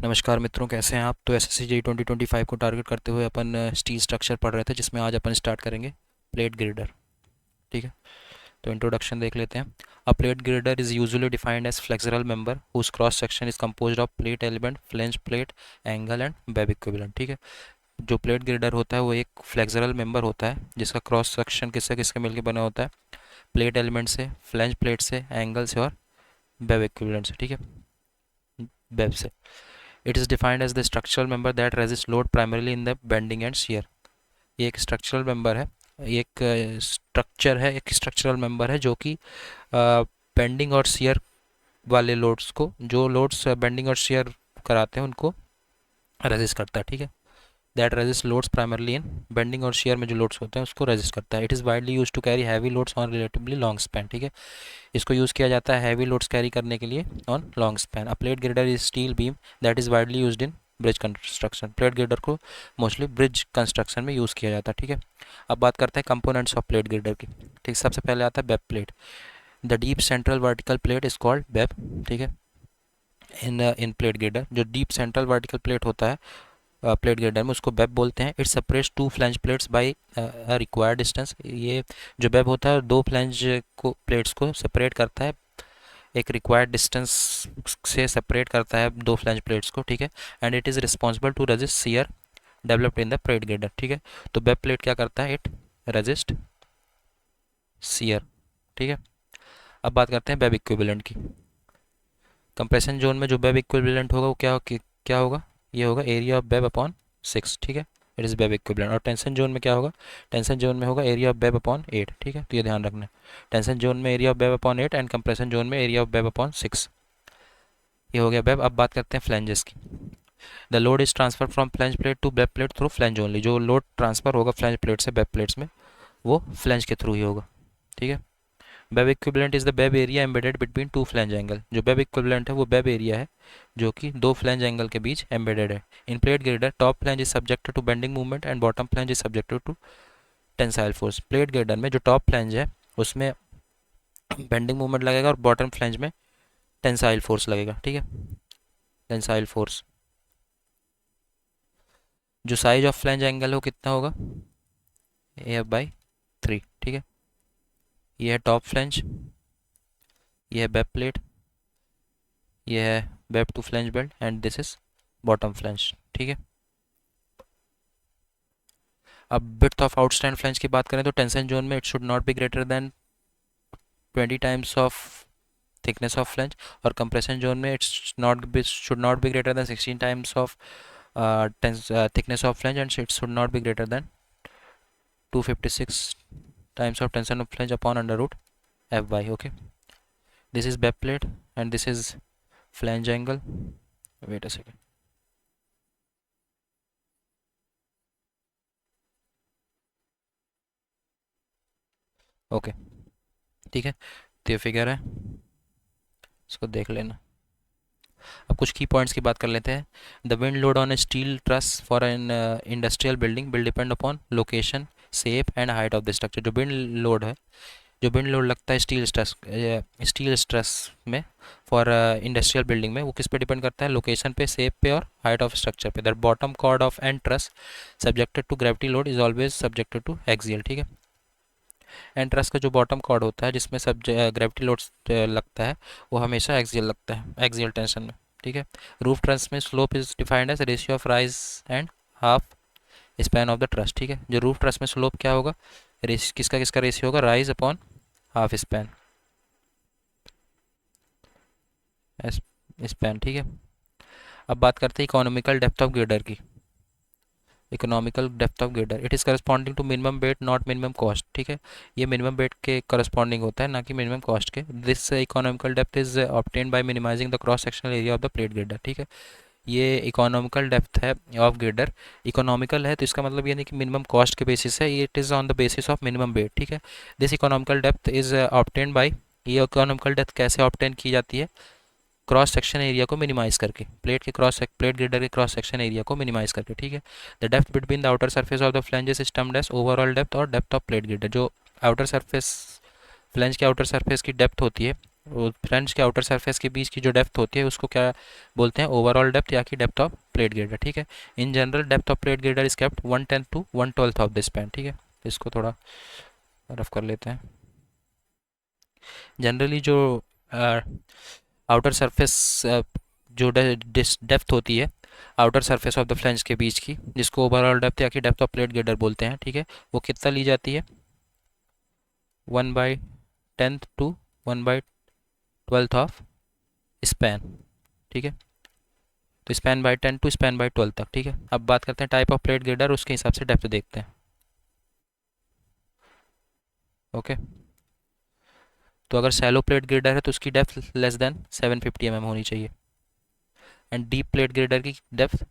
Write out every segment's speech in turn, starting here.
नमस्कार मित्रों, कैसे हैं आप। तो एसएससी जेईई 2025 को टारगेट करते हुए अपन स्टील स्ट्रक्चर पढ़ रहे थे, जिसमें आज अपन स्टार्ट करेंगे प्लेट गिरडर। ठीक है, तो इंट्रोडक्शन देख लेते हैं। A plate girder is usually defined as flexural member whose cross section is composed of plate element, flange plate, angle and web equivalent. ठीक है, जो प्लेट गिरडर होता है वो एक फ्लेक्सुरल मेंबर होता है जिसका क्रॉस सेक्शन किससे किसके मिलकर बना होता है, प्लेट एलिमेंट से, फ्लेंज प्लेट से, एंगल से और वेब इक्विवेलेंट से। ठीक है, वेब से। It is defined as the structural member that resists load primarily in the bending and shear. ये एक स्ट्रक्चरल मेंबर है, एक स्ट्रक्चर है, एक स्ट्रक्चरल मेंबर है जो कि बेंडिंग और shear वाले लोड्स को, जो लोड्स बेंडिंग और shear कराते हैं उनको रेजिस्ट करता है। ठीक है, that resist loads primarily in bending और shear में जो लोड्स होते हैं उसको रेजिस्ट करता है। It is widely use to carry heavy loads on relatively long span. ठीक है, इसको यूज़ किया जाता है हैवी लोड्स कैरी करने के लिए on long span. A plate girder is steel beam that is widely used in bridge construction. Plate girder को मोस्टली ब्रिज कंस्ट्रक्शन में यूज़ किया जाता है। ठीक है, अब बात करते हैं कंपोनेंट्स ऑफ प्लेट गिरडर की। ठीक, सबसे पहले आता है web plate. The deep central vertical plate is called web. ठीक है, इन प्लेट गिरडर जो डीप सेंट्रल वर्टिकल प्लेट होता है प्लेट गिरडर में, उसको वेब बोलते हैं। It separates two flange plates by required distance. ये जो वेब होता है दो फ्लैंज को प्लेट्स को सेपरेट करता है, एक रिक्वायर्ड डिस्टेंस से सेपरेट करता है दो फ्लैंज प्लेट्स को। ठीक है, and it is responsible to resist shear developed in the plate girder. ठीक है, तो वेब प्लेट क्या करता है, इट रेजिस्ट शियर। ठीक है, अब बात करते हैं वेब इक्विवेलेंट की। कंप्रेशन जोन में जो वेब इक्विवेलेंट होगा वो क्या होगा, ये होगा एरिया ऑफ वेब अपॉन 6। ठीक है, इट इज़ वेब इक्विवेलेंट। और टेंशन जोन में क्या होगा, टेंशन जोन में होगा एरिया ऑफ वेब अपॉन 8। ठीक है, तो ये ध्यान रखना है, टेंशन जोन में area of web upon 8 and compression zone में एरिया ऑफ वेब अपॉन 6। ये हो गया वेब। अब बात करते हैं फ्लैंजेस की। The load is transfer from flange plate to web plate through flange only. जो लोड ट्रांसफर होगा फ्लैंज प्लेट से वेब प्लेट्स में वो फ्लैंज के थ्रू ही होगा। ठीक है, web equivalent is the web area embedded between two flange angle. जो वेब इक्विवेलेंट है वो वेब एरिया है जो कि दो फ्लैंज एंगल के बीच एम्बेडेड है। In plate girder top flange is subjected to bending movement and bottom flange is subjected to tensile force. Plate girder में जो टॉप फ्लैंज है उसमें बेंडिंग मूवमेंट लगेगा और बॉटम फ्लैंज में टेंसाइल फोर्स लगेगा। ठीक है, टेंसाइल फोर्स। जो साइज ऑफ फ्लैंज एंगल है वो कितना होगा, AF/3। ठीक है, ये है टॉप फ्लैंज, ये है वेब प्लेट, ये है web two flange belt and this is bottom flange. ठीक है, अब विड्थ ऑफ आउटस्टैंड फ्लैंज की बात करें तो टेंशन जोन में it should not be greater then 20 times of thickness of flange, और कंप्रेशन जोन में it's not be should not be greater then 16 times of thickness of flange, and it should not be greater than 256 times of tension of flange upon under root Fy. Okay, this is web plate and this is flange angle. Wait a second. Okay, ठीक है, तो ये figure है, इसको देख लेना। अब कुछ की पॉइंट्स की बात कर लेते हैं। The wind load on A steel truss for an industrial building will depend upon location, shape and height of the structure. जो विंड लोड है, जो विंड लोड लगता है स्टील स्ट्रेस में फॉर इंडस्ट्रियल बिल्डिंग में, वो किस पे डिपेंड करता है, लोकेशन पे, शेप पे और हाइट ऑफ स्ट्रक्चर पे। The bottom chord of end truss subjected to gravity load is always subjected to axial. ठीक है, एंड ट्रस का जो बॉटम कॉर्ड होता है जिसमें सब ग्रेविटी लोड लगता है वो हमेशा एक्सियल लगता है, एक्सियल टेंशन में। ठीक है, रूफ ट्रस में slope is defined as ratio of rise and half span of the truss. ठीक है, जो रूफ ट्रस में स्लोप क्या होगा, किसका किसका रेशियो होगा, rise upon half span, span. ठीक है, अब बात करते हैं इकोनॉमिकल डेप्थ ऑफ गिरडर की। Economical depth of girder, it is corresponding to minimum weight not minimum cost. ठीक है, ये मिनिमम वेट के करस्पॉन्डिंग होता है ना कि मिनिमम कॉस्ट के। This economical depth is obtain by minimizing the cross sectional area of the plate girder. ठीक है, ये इकोनॉमिकल डेप्थ है ऑफ गिरडर। इकोनॉमिकल है तो इसका मतलब ये नहीं कि मिनिमम कॉस्ट के बेसिस है, it is on the basis of minimum weight. ठीक है, this economical depth is obtain by, ये इकोनॉमिकल डेप्थ कैसे ऑब्टेन की जाती है, क्रॉस सेक्शन एरिया को मिनिमाइज करके, प्लेट गिरडर के क्रॉस सेक्शन एरिया को मिनिमाइज करके। ठीक है, the depth between the outer surface of the flanges is termed as overall depth और डेप्थ ऑफ प्लेट गिरडर। जो आउटर सरफेस, फ्लैंज के आउटर सरफेस की डेप्थ होती है फ्लैंज के आउटर सरफेस के बीच की जो डेप्थ होती है उसको क्या बोलते हैं, ओवरऑल डेप्थ या कि डेप्थ ऑफ प्लेट गिरडर, ठीक है। In general depth of plate girder is kept 1/10 to 1/12 of the span, ठीक है। तो इसको थोड़ा रफ कर लेते हैं। जनरली जो आउटर सरफेस जो डेप्थ होती है outer surface of the flange के बीच की, जिसको ओवरऑल डेप्थ या कि डेप्थ ऑफ प्लेट गिरडर बोलते हैं, ठीक है, वो कितना ली जाती है, 1/10 to 1/12 ऑफ स्पैन, ठीक है। तो span by 10 to span by 12 तक, ठीक है। अब बात करते हैं टाइप ऑफ प्लेट गिरडर, उसके हिसाब से डेप्थ देखते हैं। ओके, तो अगर सैलो प्लेट गिरडर है तो उसकी डेप्थ लेस देन 750 mm होनी चाहिए, एंड डीप प्लेट गिरडर की डेप्थ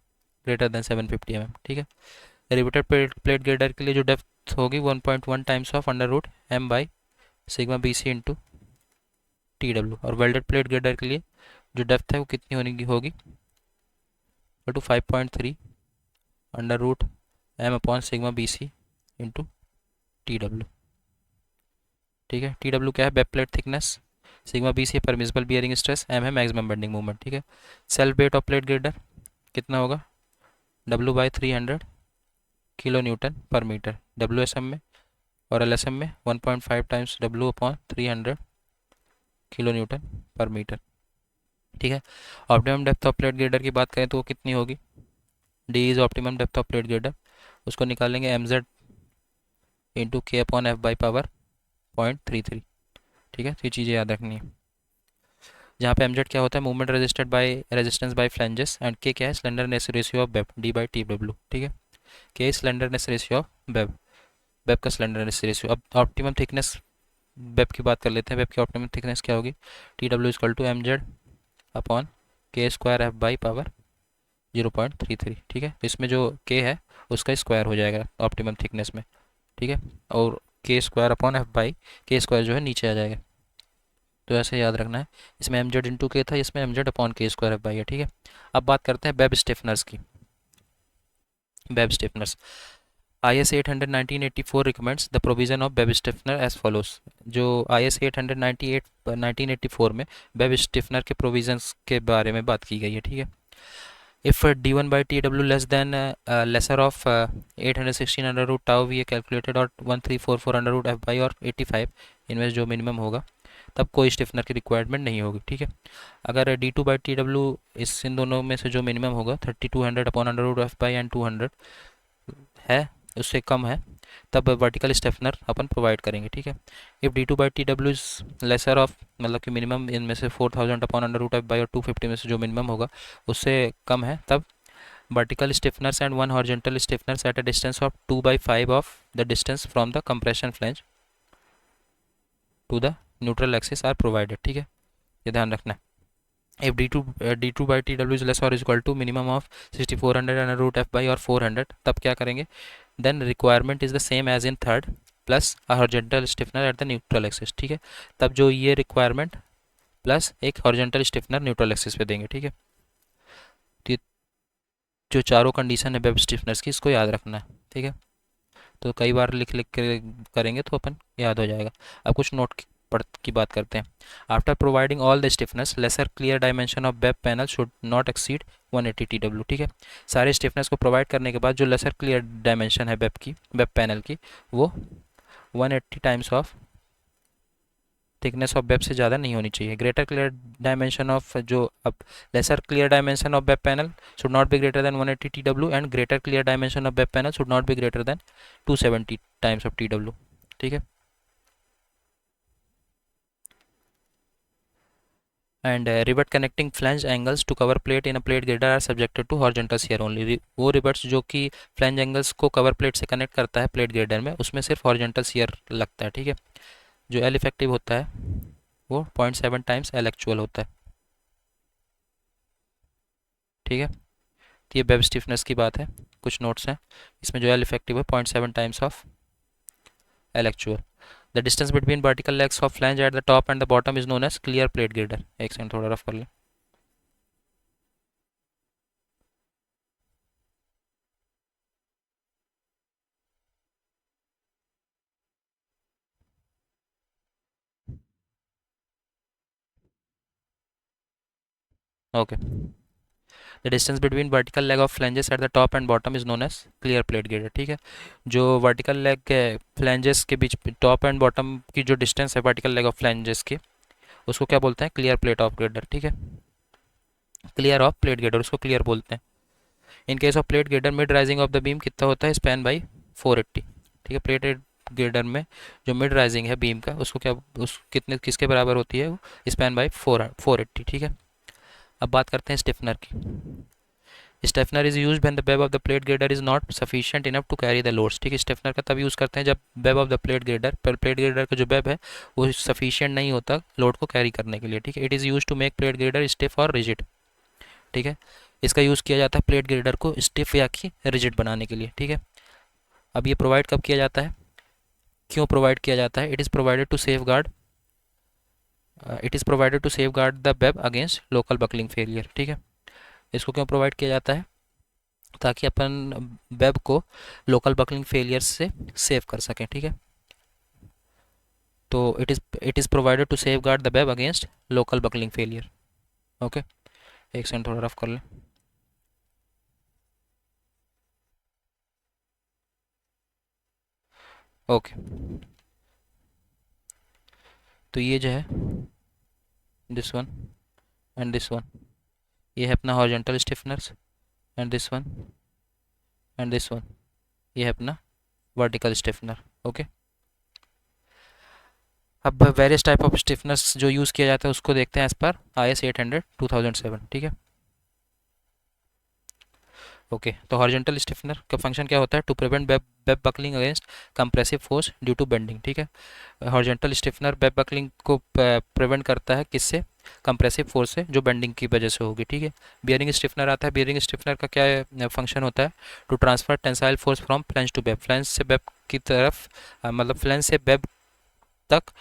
ग्रेटर देन 750 mm, ठीक है। रिवेटेड प्लेट गिरडर के लिए जो डेप्थ होगी 1.1 times of under root M by sigma B C into T W, और वेल्डेड प्लेट गिरडर के लिए जो डेप्थ है वो कितनी होगी 5.3 under root M upon sigma B C into T W, ठीक है। टी डब्ल्यू क्या है, web plate thickness, sigma B C है परमिसिबल बियरिंग स्ट्रेस, एम है मैक्सिमम बेंडिंग मूवमेंट, ठीक है। Self weight of plate girder कितना होगा, W/300 kN/m, WSM में, और LSM में 1.5 टाइम्स W/300 kN/m, ठीक है। Optimum depth of plate girder की बात करें तो वो कितनी होगी, D is optimum depth of plate girder, उसको निकालेंगे mz into K upon F by power 0.33, ठीक है। तो ये चीज़ें याद रखनी है। जहाँ पे mz क्या होता है, movement resisted by resistance bye flanges, and के क्या है, slenderness ratio of web, D/Tw, ठीक है। के slenderness ratio of web, web का स्लेंडरनेस रेशियो। अब ऑप्टिमम थिकनेस वेब की बात कर लेते हैं। वेब की ऑप्टिमम थिकनेस क्या होगी, Tw=mz अपॉन के स्क्वायर एफ बाई पावर 0.33, ठीक है। तो इसमें जो के है उसका स्क्वायर हो जाएगा ऑप्टिमम थिकनेस में, ठीक है, और के स्क्वायर अपॉन एफ बाई के स्क्वायर जो है नीचे आ जाएगा। तो ऐसे याद रखना है, इसमें एम जेड इंटू के था, इसमें एम जेड अपॉन के स्क्वायर एफ बाई है, ठीक है। अब बात करते हैं वेब स्टिफनर्स की। Web stiffeners, IS 800 1984 recommends the provision of web stiffener as follows. जो IS 898 1984 में वेब स्टिफनर के प्रोविजंस के बारे में बात की गई है, ठीक है। If d1/tw less than lesser of 816 under root tau we calculated, और 1344 under root f by और 85 इनमें जो मिनिमम होगा तब कोई स्टिफनर की रिक्वायरमेंट नहीं होगी, ठीक है। अगर d2/tw इस इन दोनों में से जो मिनिमम होगा 3200 upon under root F by and 200 है, उससे कम है, तब वर्टिकल स्टेफनर अपन प्रोवाइड करेंगे, ठीक है। If d2/tw is lesser of, मतलब कि मिनिमम इनमें से 4000 upon under root F by और 250 में से जो मिनिमम होगा उससे कम है, तब vertical stiffeners and one horizontal stiffeners at a distance of 2/5 of the distance from the compression flange to the neutral axis are provided, ठीक है। ये ध्यान रखना है। if d2/tw is less or is equal to minimum of 6400 under root f by और 400, तब क्या करेंगे, then requirement is the same as in third plus horizontal stiffener at the neutral axis, ठीक है। तब जो ये रिक्वायरमेंट प्लस एक हॉरिजॉन्टल स्टिफनर न्यूट्रल एक्सिस पे देंगे, ठीक है। तो ये जो चारों कंडीशन है वेब स्टिफनर्स की, इसको याद रखना है, ठीक है। तो कई बार लिख लिख के करेंगे तो अपन याद हो जाएगा। अब कुछ नोट की बात करते हैं। After providing all the stiffness, lesser clear dimension of web panel should not exceed 180 TW, ठीक है। सारे स्टिफनेस को प्रोवाइड करने के बाद जो लेसर क्लियर डायमेंशन है वेब की, वेब पैनल की, वो 180 times of thickness of web से ज़्यादा नहीं होनी चाहिए। ग्रेटर क्लियर डायमेंशन ऑफ जो अब lesser clear dimension of web panel should not be greater than 180 TW, and greater clear dimension of web panel should not be greater than 270 times of TW, ठीक है। And rivet connecting flange angles to cover plate in a plate girder are subjected to horizontal shear only. वो rivets जो कि flange angles को cover plate से connect करता है plate girder में, उसमें सिर्फ हॉरिजॉन्टल शियर लगता है, ठीक है। जो एल इफेक्टिव होता है वो 0.7 टाइम्स एल एक्चुअल होता है, ठीक है। तो ये वेब स्टिफनेस की बात है। कुछ नोट्स हैं इसमें, जो एल इफेक्टिव है 0.7 times of L actual. The distance between vertical legs of flange at the top and the bottom is known as clear plate girder. एक सेकंड थोड़ा रफ कर लें। Okay, the distance between vertical leg of flanges at the top and bottom is known as clear plate girder. ठीक है, जो vertical leg के flanges के बीच top and bottom की जो डिस्टेंस है वर्टिकल लेग ऑफ फ्लैंजेस की, उसको क्या बोलते हैं? Clear plate of girder. ठीक है, क्लियर ऑफ प्लेट गिरडर, उसको क्लियर बोलते हैं। In case of plate girder mid rising of the beam कितना होता है? Span by 480। ठीक है, प्लेटेड गिरडर में जो मिड राइजिंग है बीम का, उसको क्या, उस कितने किसके बराबर होती है? वो स्पैन बाई 480। ठीक है, अब बात करते हैं स्टिफनर की। Stiffener is use when the web of the plate girder is not sufficient enough to carry the loads. ठीक है, स्टेफनर का तब यूज़ करते हैं जब web of the plate girder, plate girder का जो वेब है वो सफिशिएंट नहीं होता लोड को कैरी करने के लिए। ठीक है, it is use to make plate girder stiff और रिजिड। ठीक है, इसका यूज़ किया जाता है प्लेट ग्रेडर को स्टिफ या कि रिजिड बनाने के लिए। ठीक है, अब ये प्रोवाइड कब किया जाता है, क्यों प्रोवाइड किया जाता है? It is provided to safeguard the web against local buckling failure. ठीक है, इसको क्यों प्रोवाइड किया जाता है? ताकि अपन वेब को लोकल बकलिंग फेलियर से सेव कर सकें। ठीक है, तो it is provided to safeguard the web against local buckling failure. Okay, एक सेकंड थोड़ा रफ कर लें। ओके, तो ये जो है this one and this one, ये है अपना horizontal stiffeners, and this one and this one, ये है अपना वर्टिकल स्टिफनर। ओके, अब वेरियस टाइप ऑफ स्टिफनर्स जो यूज़ किया जाता है उसको देखते हैं एज पर IS 800 2007। ठीक है, ओके, तो हॉरिजॉन्टल स्टिफनर का फंक्शन क्या होता है? To prevent web buckling against compressive force due to bending. ठीक है, हॉरिजॉन्टल स्टिफनर वेब बकलिंग को प्रिवेंट करता है किससे? कंप्रेसिव फोर्स से, जो बेंडिंग की वजह से होगी। ठीक है, बियरिंग स्टिफनर आता है। बियरिंग स्टिफनर का क्या फंक्शन होता है? To transfer tensile force from flange to web, flange से वेब की तरफ, मतलब फ्लैंज से वेब तक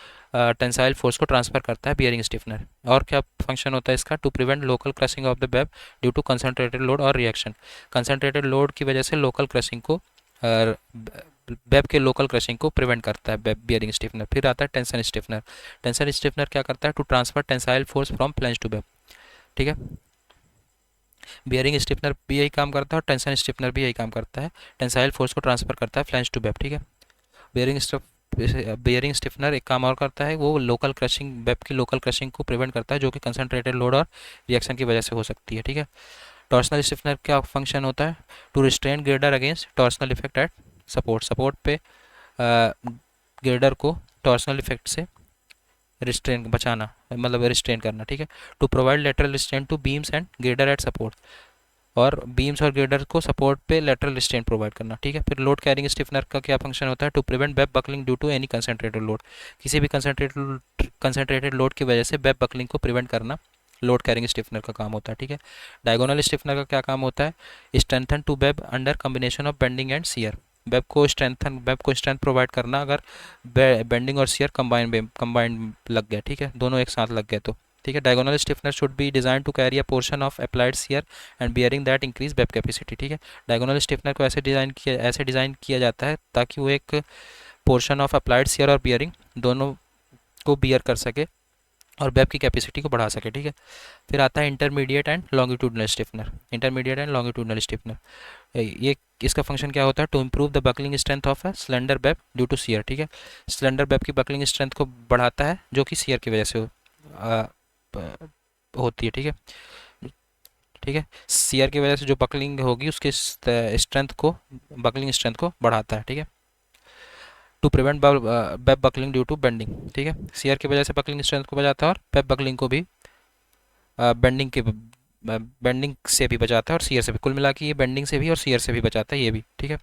टेंसाइल फोर्स को ट्रांसफर करता है बियरिंग स्टिफनर। और क्या फंक्शन होता है इसका? To prevent local crushing of the web due to concentrated load और रिएक्शन, कंसनट्रेटेड लोड की वजह से लोकल क्रशिंग को, वेब के लोकल क्रशिंग को प्रिवेंट करता है वेब बियरिंग स्टिफनर। फिर आता है टेंशन स्टिफनर। टेंशन स्टिफनर क्या करता है? To transfer tensile force from flange to web. ठीक है, बियरिंग स्टिफनर भी यही काम करता है और टेंशन स्टिफनर भी यही काम करता है, टेंसाइल फोर्स को ट्रांसफर करता है फ्लैंज टू वेब। ठीक है, बियरिंग बियरिंग स्टिफनर एक काम और करता है, वो लोकल क्रशिंग, वेब की लोकल क्रशिंग को प्रिवेंट करता है जो कि कंसनट्रेटेड लोड और रिएक्शन की वजह से हो सकती है। ठीक है, टॉर्सनल स्टिफनर का फंक्शन होता है to restrain girder against torsional effect at support, support पे ग्रेडर को टॉर्सनल इफेक्ट से रिस्ट्रेन, बचाना, मतलब रिस्ट्रेन करना। ठीक है, to provide lateral restrain to beams and girder at support, और बीम्स और ग्रेडर को सपोर्ट पे लेटरल रिस्ट्रेन प्रोवाइड करना। ठीक है, फिर लोड कैरिंग स्टिफनर का क्या फंक्शन होता है? To prevent web buckling due to any concentrated load, किसी भी कंसनट्रेटेड लोड की वजह से वेब बकलिंग को प्रिवेंट करना लोड कैरिंग स्टिफनर का काम होता है। ठीक है, डायगोनल स्टिफनर का क्या काम होता है? Strengthen to web under combination of bending and shear, web को स्ट्रेंथ प्रोवाइड करना अगर बेंडिंग और सियर कंबाइंड लग गया। ठीक है, दोनों एक साथ लग गए तो। ठीक है, diagonal stiffener should be design to carry a portion of applied shear and bearing that increase web capacity. ठीक है, डायगोनल स्टिफनर को ऐसे डिज़ाइन किया जाता है ताकि वो एक पोर्शन ऑफ अप्लाइड सियर और बियरिंग दोनों को बियर कर सके और वेब की कैपेसिटी को बढ़ा सके। ठीक है, फिर आता है intermediate and longitudinal stiffener. Intermediate and longitudinal stiffener, ये इसका फंक्शन क्या होता है? To improve the buckling strength of a slender web due to shear. ठीक है, स्लेंडर वेब की बकलिंग स्ट्रेंथ को बढ़ाता है जो कि सियर की वजह से होती है। ठीक है, ठीक है, सियर की वजह से जो बकलिंग होगी उसके स्ट्रेंथ को, बकलिंग स्ट्रेंथ को बढ़ाता है। ठीक है, to prevent web buckling due to bending. ठीक है, सियर की वजह से बकलिंग स्ट्रेंथ को बचाता है और वेब बकलिंग को भी बेंडिंग के बेंडिंग से भी बचाता है और सियर से भी, कुल मिला के ये बेंडिंग से भी और सियर से भी बचाता है ये भी। ठीक है,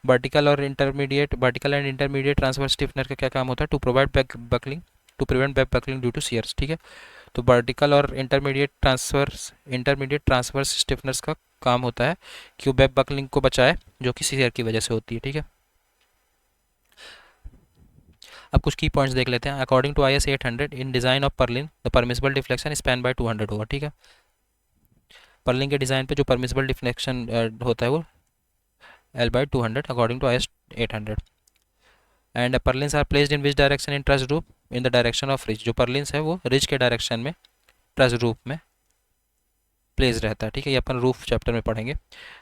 vertical and intermediate transfer stiffener का क्या काम होता है? To provide back buckling, to prevent back buckling due to shears. ठीक है, तो वर्टिकल और इंटरमीडिएट ट्रांसफर स्टिफनर्स का काम होता है कि वो बैक बकलिंग को बचाए जो कि सियर की वजह से होती है। ठीक है, अब कुछ की पॉइंट्स देख लेते हैं। According to IS 800 in design of purlin the permissible deflection span by 200 होगा। ठीक है, पर्लिन के डिज़ाइन पे जो परमिसिबल डिफ्लेक्शन होता है वो L/200 according to IS 800। And purlins are placed in which direction in truss roof? In the direction of ridge. जो पर्लिन्स है वो रिज के डायरेक्शन में, ट्रस रूप में प्लेस रहता है, ठीक है। ये अपन रूफ चैप्टर में पढ़ेंगे।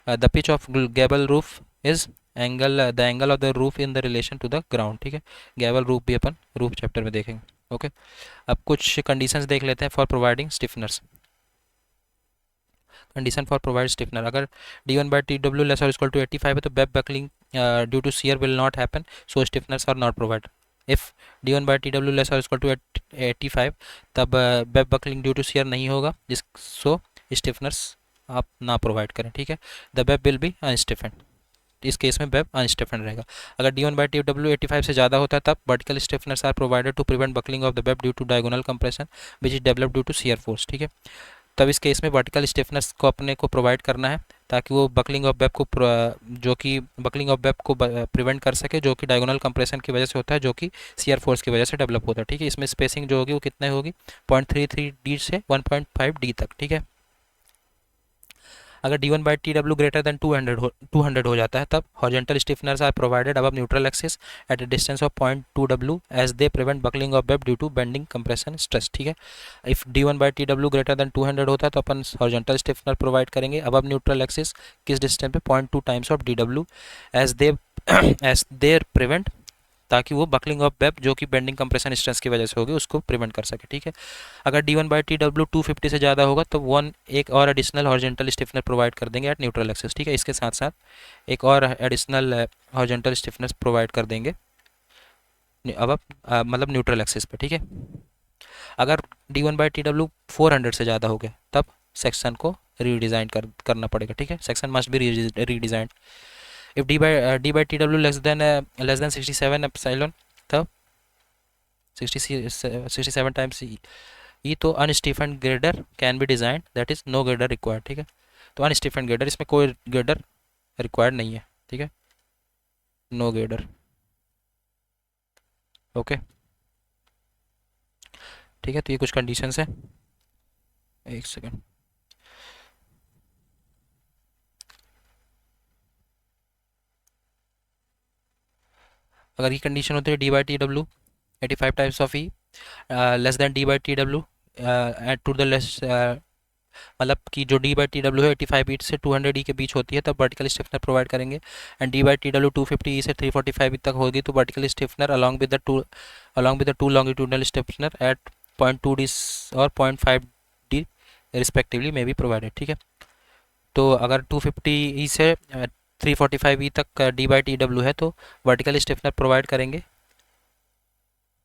The pitch of gable roof is the angle of the roof in the relation to the ground, ठीक है। गैबल रूफ भी अपन रूफ चैप्टर में देखेंगे। ओके, अब कुछ कंडीशंस देख लेते हैं for providing stiffeners. Condition for provide stiffener, अगर d1 by T W less और इक्वल टू 85 है तो web buckling due to shear will not happen, so stiffeners are not provide. If d1 by T W less और equal to 85, तब web buckling due to shear नहीं होगा, जिस सो स्टिफनर्स आप ना प्रोवाइड करें, ठीक है। द वेब विल बी अनस्टिफेंड, इस केस में वेब अनस्टिफेंड रहेगा। अगर d1 बाई टी डब्ल्यू 85 से ज़्यादा होता है तब vertical stiffeners are provided to prevent buckling of the web due to diagonal compression which is develop due to shear force, ठीक है। तब इस केस में वर्टिकल स्टिफनेस को अपने को प्रोवाइड करना है ताकि वो बकलिंग ऑफ वेब को जो कि बकलिंग ऑफ वेब को प्रिवेंट कर सके, जो कि डायगोनल कंप्रेशन की वजह से होता है, जो कि शियर फोर्स की वजह से डेवलप होता है, ठीक है। इसमें स्पेसिंग जो होगी वो कितने होगी, 0.33 डी से 1.5 डी तक, ठीक है। अगर d1 by T W greater than 200 हो जाता है तब horizontal stiffeners are provided above neutral axis at a distance of 0.2 W as they prevent buckling of web due to bending compression stress, ठीक है। If d1 by T W greater than 200 होता है तो अपन हॉरिजॉन्टल स्टिफनर प्रोवाइड करेंगे above neutral axis किस distance पे, 0.2 times of D W as they prevent, ताकि वो बकलिंग ऑफ वेब जो कि बेंडिंग कंप्रेशन स्ट्रेस की वजह से होगी उसको प्रिवेंट कर सके, ठीक है। अगर d1 बाई टी डब्ल्यू 250 से ज़्यादा होगा तो एक और एडिशनल हॉरिजॉन्टल स्टिफनर प्रोवाइड कर देंगे एट न्यूट्रल एक्सिस, ठीक है। इसके साथ साथ एक और एडिशनल हॉरिजॉन्टल स्टिफनर प्रोवाइड कर देंगे अब मतलब न्यूट्रल एक्सिस पे, ठीक है। अगर d1 बाई टी डब्ल्यू 400 से ज़्यादा हो गया तब सेक्शन को रीडिज़ाइन करना पड़ेगा, ठीक है। Section must be redesigned. If d by tw less than 67 epsilon, तब 67 टाइम्स ई, तो unstiffened girder can be design, that is no girder required, ठीक है। तो अनस्टीफेंड ग्रेडर, इसमें कोई ग्रेडर रिक्वायर्ड नहीं है, ठीक है, नो ग्रेडर। ओके, ठीक है। तो ये कुछ कंडीशंस है, एक सेकेंड। अगर ये कंडीशन होती है d by T W 85 times of E less than d by T W at to the less, मतलब कि जो d बाई टी डब्ल्यू है 85 ई से 200 ई के बीच होती है तब वर्टिकल स्टिफनर प्रोवाइड करेंगे। And d by T W 250 E से 345 ई तक होगी तो vertical stiffener along with the two longitudinal stiffener at 0.2 D और 0.5 D respectively may be provided, ठीक है। तो अगर 250 ई से 345 ई तक d बाई टी डब्ल्यू है तो वर्टिकल स्टिफनर प्रोवाइड करेंगे,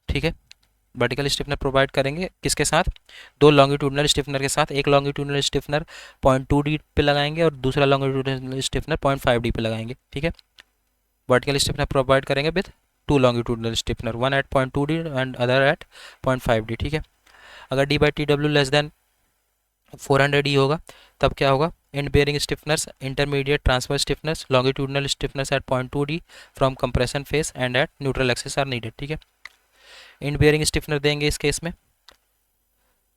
ठीक है। वर्टिकल स्टिफनर प्रोवाइड करेंगे किसके साथ, दो लॉन्गिट्यूडनल स्टिफनर के साथ। एक लॉन्गिट्यूडनल स्टिफनर 0.2 डी पे लगाएंगे और दूसरा लॉन्गिट्यूडनल स्टिफनर 0.5 डी पे लगाएंगे, ठीक है। वर्टिकल स्टिफनर प्रोवाइड करेंगे with two longitudinal stiffener, one at 0.2 D and other at 0.5 D, ठीक है। अगर d by T W less than 400 E होगा तब क्या होगा, end bearing stiffeners, intermediate transfer stiffeners, longitudinal stiffeners at 0.2 D from compression face and at neutral axis are needed, ठीक है। End bearing stiffener देंगे इस केस में,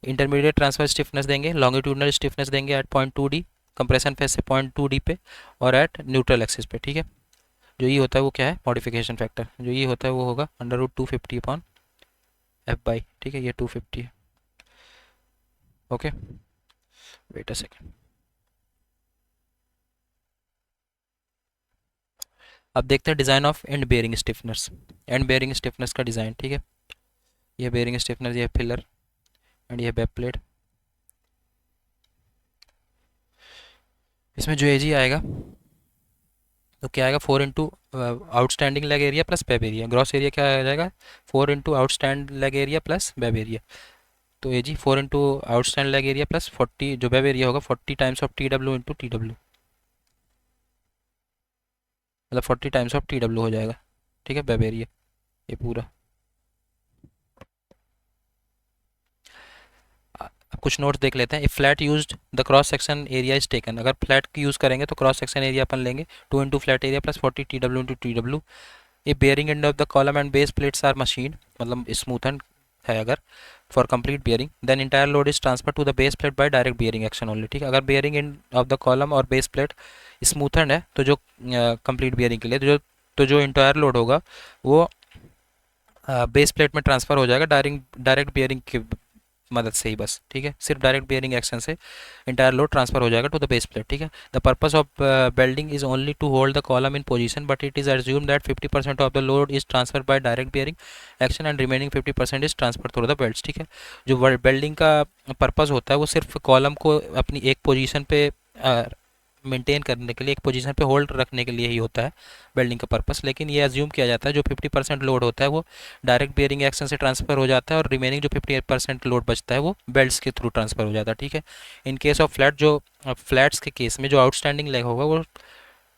इंटरमीडिएट ट्रांसफर स्टिफनेस देंगे, लॉन्गिट्यूडनल स्टिफनेस देंगे एट 0.2 डी कंप्रेशन फेस से 0.2 D पे और एट न्यूट्रल एक्सिस पे, ठीक है। जो ये होता है वो क्या है, मॉडिफिकेशन फैक्टर, जो ये होता है वो होगा √250 अपॉन एफ बाई, ठीक है। ये 250 है, ओके। Wait a second. अब देखते हैं design of end bearing stiffeners. End bearing stiffeners का डिज़ाइन, ठीक है। ये बेयरिंग स्टिफनर, ये फिलर एंड ये वेब प्लेट। इसमें जो एजी आएगा तो क्या आएगा, 4 into outstanding leg area plus web area. Gross area क्या आ जाएगा, 4 into outstand leg area plus web area. तो A G 4 into outstand leg area plus 40, जो वेब एरिया होगा 40 times of T W into T W, मतलब 40 times of T W हो जाएगा, ठीक है, वेब एरिया ये पूरा। अब कुछ नोट्स देख लेते हैं। If flat used the cross section area is taken, अगर फ्लैट की यूज़ करेंगे तो क्रॉस सेक्शन एरिया अपन लेंगे 2 into flat area plus 40 T W into T W. ये bearing end of the column and base plates are machine, मतलब smoothen है अगर for complete bearing, then entire load is transfer to the base plate by direct bearing action only, ठीक है। अगर bearing end of the column और base plate smoothen है तो जो कंप्लीट बेयरिंग के लिए तो जो इंटायर लोड होगा वो बेस प्लेट में ट्रांसफ़र हो जाएगा डायरेक्ट बेयरिंग के मदद से ही बस, ठीक है, सिर्फ डायरेक्ट बेयरिंग एक्शन से इंटायर लोड ट्रांसफर हो जाएगा टू द बेस प्लेट, ठीक है। The purpose of welding is only to hold the column in position, but it is assume that 50% of the load is transfer by direct bearing action and remaining 50% is transfer through the welds, ठीक है। जो welding का purpose होता है वो सिर्फ column को अपनी एक पोजीशन पे मेंटेन करने के लिए, एक पोजीशन पे होल्ड रखने के लिए ही होता है बेल्डिंग का पर्पस, लेकिन ये अज्यूम किया जाता है जो 50% लोड होता है वो डायरेक्ट बेयरिंग एक्शन से ट्रांसफर हो जाता है और रिमेनिंग जो 50% लोड बचता है वो बेल्ट्स के थ्रू ट्रांसफर हो जाता है, ठीक है। इन केस ऑफ फ्लैट, जो फ्लैट्स के केस में जो आउटस्टैंडिंग लेग होगा वो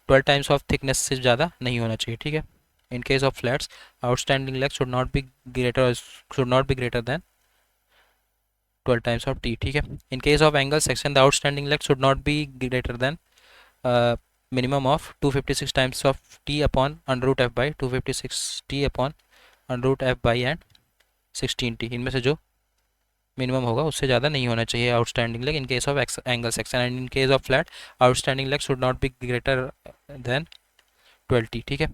12 टाइम्स ऑफ थिकनेस से ज़्यादा नहीं होना चाहिए, ठीक है। In case of flats outstanding leg should not be greater than 12 times of T, ठीक है। In case of angle section the outstanding leg should not be greater than minimum of 256 times of T upon under root F by 256 T upon under root F by and 16 T, इनमें से जो minimum होगा उससे ज़्यादा नहीं होना चाहिए outstanding leg in case of angle section, and in case of flat outstanding leg should not be greater than 12 T, ठीक है।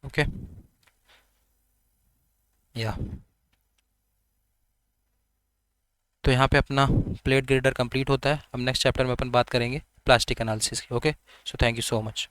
ओके या तो यहाँ पे अपना प्लेट ग्रेडर कंप्लीट होता है। अब नेक्स्ट चैप्टर में अपन बात करेंगे प्लास्टिक एनालिसिस की। Okay, so thank you so much.